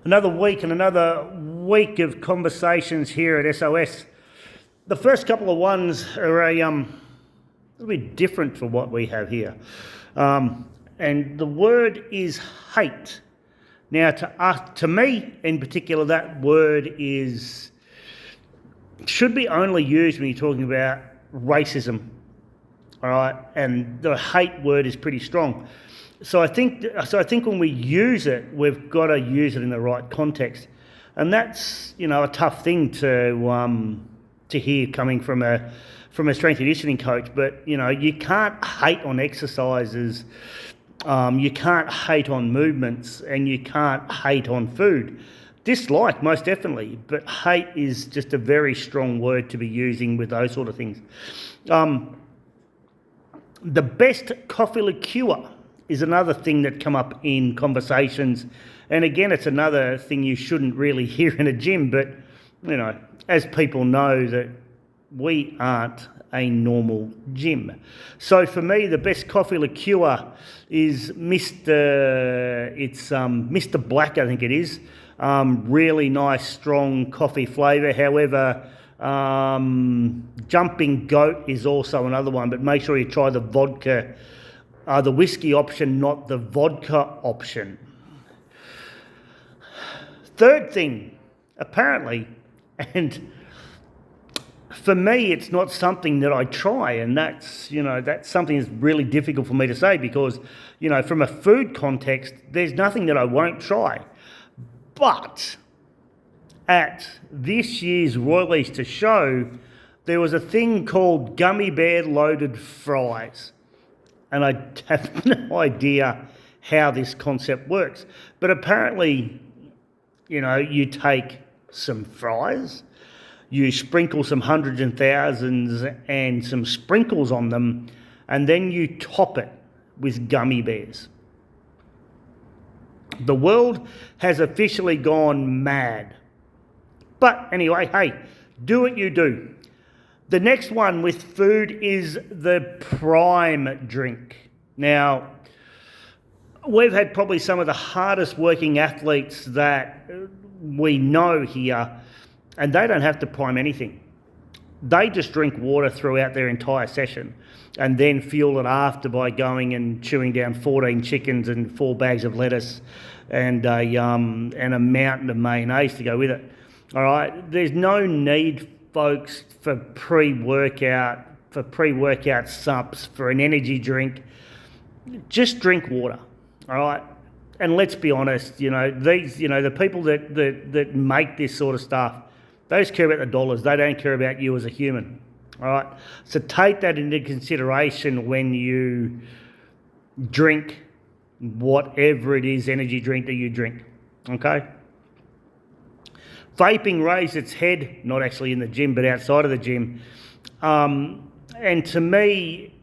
Another week and another week of conversations here at SOS. The first couple of ones are a little bit different for what we have here. And the word is hate. Now, to me in particular, that word should be only used when you're talking about racism. All right, and the hate word is pretty strong. So I think when we use it, we've got to use it in the right context, and that's a tough thing to hear coming from a strength and conditioning coach. But you can't hate on exercises, you can't hate on movements, and you can't hate on food. Dislike, most definitely, but hate is just a very strong word to be using with those sort of things. The best coffee liqueur is another thing that come up in conversations. And again, it's another thing you shouldn't really hear in a gym, but, as people know that we aren't a normal gym. So for me, the best coffee liqueur is Mr. Black, I think it is. Really nice, strong coffee flavour. However, Jumping Goat is also another one, but make sure you try the vodka, the whiskey option, not the vodka option. Third thing, apparently, and for me, it's not something that I try, and that's something that's really difficult for me to say because, from a food context, there's nothing that I won't try. But at this year's Royal Easter show, there was a thing called Gummi Bear Loaded fries. And I have no idea how this concept works. But apparently, you take some fries, you sprinkle some hundreds and thousands and some sprinkles on them, and then you top it with gummy bears. The world has officially gone mad. But anyway, hey, do what you do. The next one with food is the prime drink. Now, we've had probably some of the hardest working athletes that we know here, and they don't have to prime anything. They just drink water throughout their entire session and then fuel it after by going and chewing down 14 chickens and 4 bags of lettuce and a mountain of mayonnaise to go with it. All right, there's no need, folks, for pre-workout sups, for an energy drink. Just drink water, all right? And let's be honest, the people that make this sort of stuff, they just care about the dollars. They don't care about you as a human, all right? So take that into consideration when you drink whatever it is, energy drink that you drink, okay? Vaping raised its head, not actually in the gym, but outside of the gym. And to me,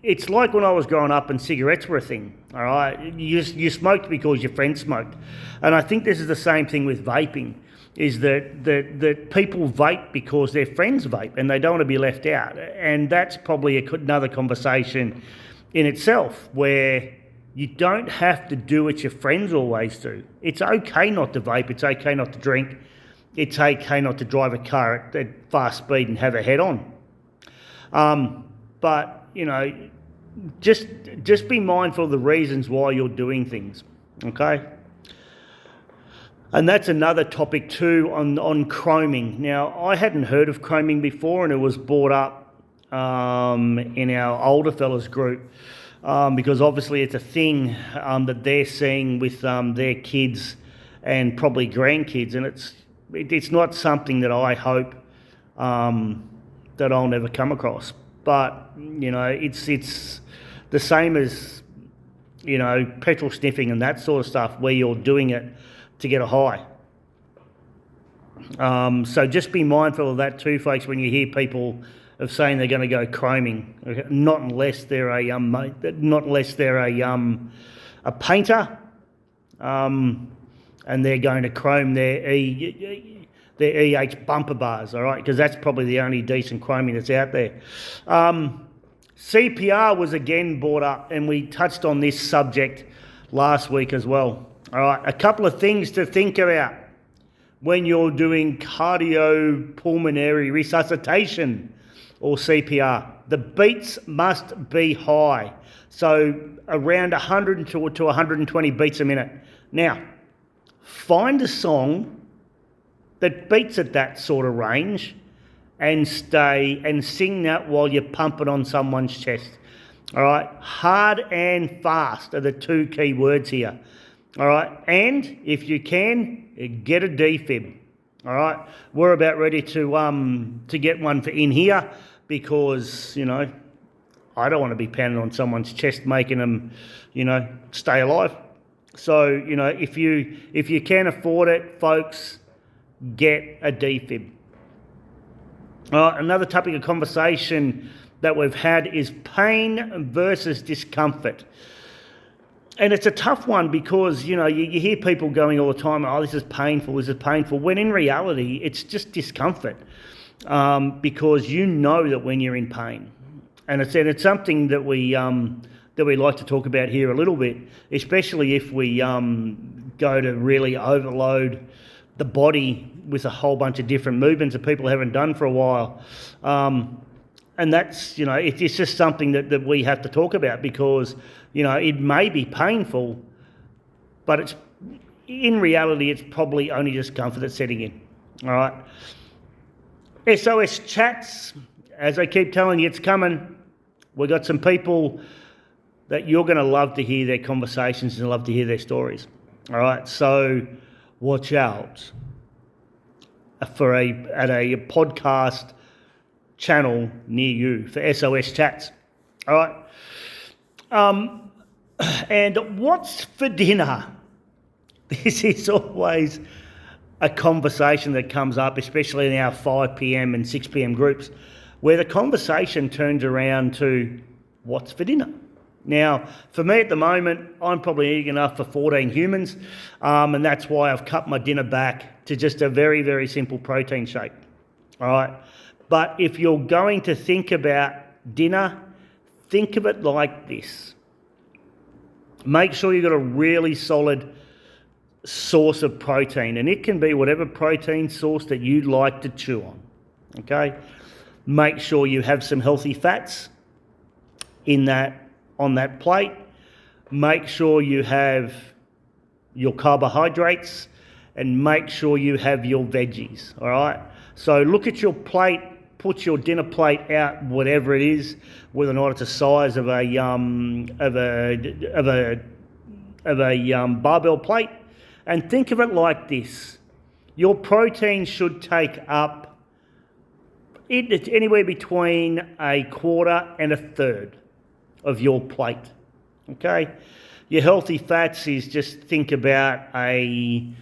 it's like when I was growing up and cigarettes were a thing, all right? You smoked because your friends smoked. And I think this is the same thing with vaping, is that people vape because their friends vape and they don't want to be left out. And that's probably another conversation in itself, where you don't have to do what your friends always do. It's okay not to vape. It's okay not to drink. It's okay not to drive a car at fast speed and have a head-on. But, just be mindful of the reasons why you're doing things, okay? And that's another topic too on chroming. Now, I hadn't heard of chroming before, and it was brought up in our older fellas group because obviously it's a thing that they're seeing with their kids and probably grandkids, and it's not something that I hope that I'll never come across. But, it's the same as, petrol sniffing and that sort of stuff, where you're doing it to get a high. So just be mindful of that too, folks, when you hear people of saying they're going to go chroming. Okay? Not unless they're a painter, and they're going to chrome their EH bumper bars, all right, because that's probably the only decent chroming that's out there. CPR was again brought up, and we touched on this subject last week as well. All right, a couple of things to think about when you're doing cardiopulmonary resuscitation or CPR. The beats must be high, so around 100 to 120 beats a minute. Now, find a song that beats at that sort of range and stay and sing that while you're pumping on someone's chest. All right, hard and fast are the two key words here. All right, and if you can, get a defib. All right, we're about ready to get one for in here because, you know, I don't want to be pounding on someone's chest making them, you know, stay alive. So, you know, if you can afford it, folks, get a defib. Another topic of conversation that we've had is pain versus discomfort. And it's a tough one because, you know, you hear people going all the time, oh, this is painful, when in reality, it's just discomfort because you know that when you're in pain. And it's something that we like to talk about here a little bit, especially if we go to really overload the body with a whole bunch of different movements that people haven't done for a while. And that's, you know, it's just something that we have to talk about because, you know, it may be painful, but it's in reality, it's probably only discomfort that's setting in. All right. SOS Chats, as I keep telling you, it's coming. We've got some people that you're going to love to hear their conversations and love to hear their stories. All right. So watch out at a podcast channel near you for SOS Chats. All right. And what's for dinner? This is always a conversation that comes up, especially in our 5 p.m. and 6 p.m. groups, where the conversation turns around to what's for dinner. Now, for me at the moment, I'm probably eating enough for 14 humans, and that's why I've cut my dinner back to just a very, very simple protein shake. All right. But if you're going to think about dinner, think of it like this. Make sure you've got a really solid source of protein, and it can be whatever protein source that you'd like to chew on, okay? Make sure you have some healthy fats on that plate. Make sure you have your carbohydrates, and make sure you have your veggies, all right? So look at your plate, put your dinner plate out, whatever it is, whether or not it's the size of a barbell plate, and think of it like this. Your protein should take up it's anywhere between a quarter and a third of your plate. Okay? Your healthy fats is just think about a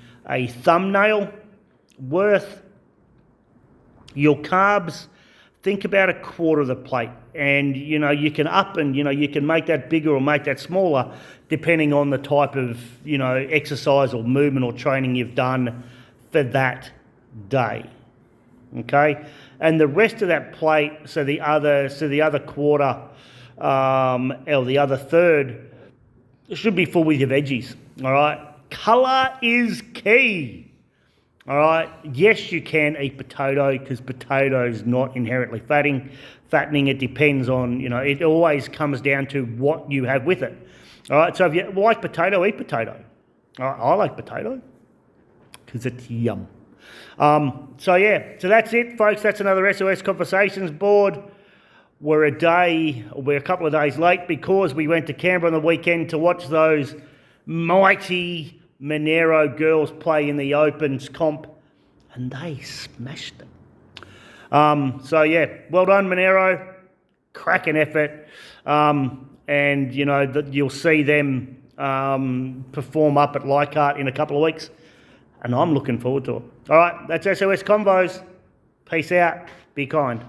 thumbnail worth. Your carbs, think about a quarter of the plate. And, you know, you can up and, you know, you can make that bigger or make that smaller depending on the type of, you know, exercise or movement or training you've done for that day. Okay? And the rest of that plate, so the other quarter or the other third should be full with your veggies. All right? Colour is key. All right, yes, you can eat potato because potato is not inherently fattening. It depends on, you know, it always comes down to what you have with it. All right, so if you like potato, eat potato. All right, I like potato because it's yum. So that's it, folks. That's another SOS Conversations board. We're a couple of days late because we went to Canberra on the weekend to watch those mighty Monero girls play in the Opens comp, and they smashed them. Well done, Monero. Cracking effort. And, you know, you'll see them perform up at Leichhardt in a couple of weeks, and I'm looking forward to it. All right, that's SOS Convos. Peace out. Be kind.